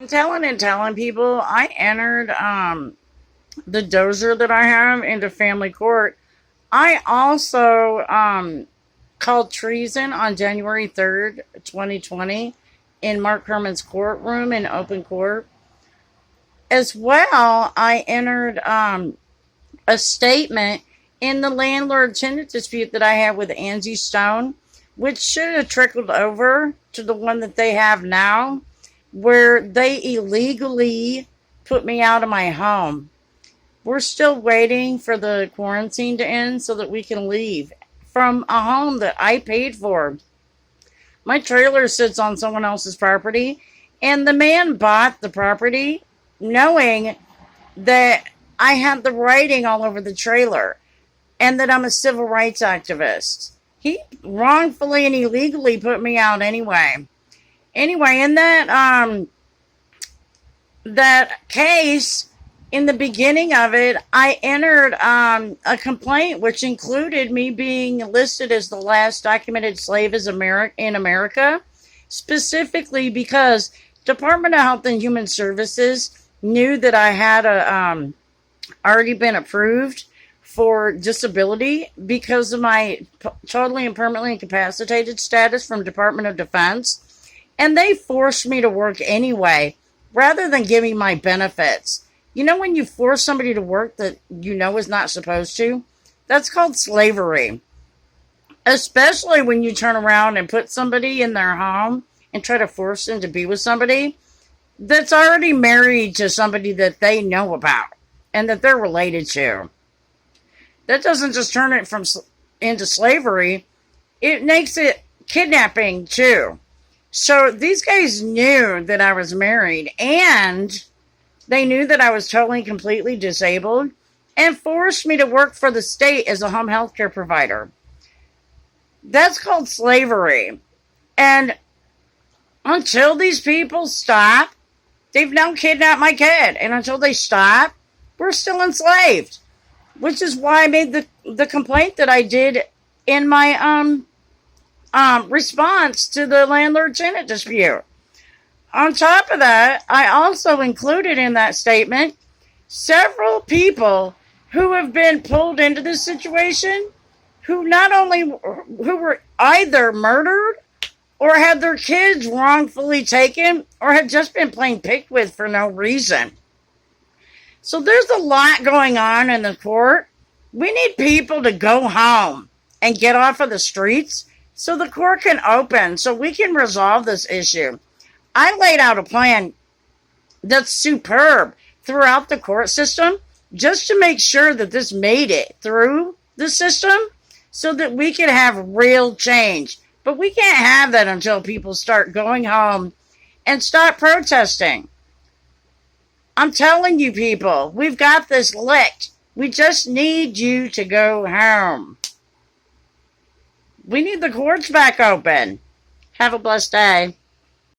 I'm telling people I entered the dozer that I have into family court. I also called treason on January 3rd, 2020 in Mark Herman's courtroom in open court. As well, I entered a statement in the landlord tenant dispute that I had with Angie Stone, which should have trickled over to the one that they have now, where they illegally put me out of my home. We're still waiting for the quarantine to end so that we can leave from a home that I paid for. My trailer sits on someone else's property, and the man bought the property knowing that I had the writing all over the trailer and that I'm a civil rights activist. He wrongfully and illegally put me out anyway. Anyway, in that case, in the beginning of it, I entered a complaint which included me being listed as the last documented slave in America, specifically because Department of Health and Human Services knew that I had already been approved for disability because of my totally and permanently incapacitated status from Department of Defense, and they forced me to work anyway rather than give me my benefits. You know when you force somebody to work that you know is not supposed to? That's called slavery. Especially when you turn around and put somebody in their home and try to force them to be with somebody that's already married to somebody that they know about and that they're related to. That doesn't just turn it into slavery. It makes it kidnapping too. So these guys knew that I was married, and they knew that I was totally, completely disabled, and forced me to work for the state as a home health care provider. That's called slavery. And until these people stop, they've now kidnapped my kid. And until they stop, we're still enslaved. Which is why I made the complaint that I did in my response to the landlord-tenant dispute. On top of that, I also included in that statement several people who have been pulled into this situation who were either murdered or had their kids wrongfully taken or had just been plain picked with for no reason. So there's a lot going on in the court. We need people to go home and get off of the streets so the court can open, so we can resolve this issue. I laid out a plan that's superb throughout the court system just to make sure that this made it through the system so that we can have real change. But we can't have that until people start going home and stop protesting. I'm telling you people, we've got this licked. We just need you to go home. We need the courts back open. Have a blessed day.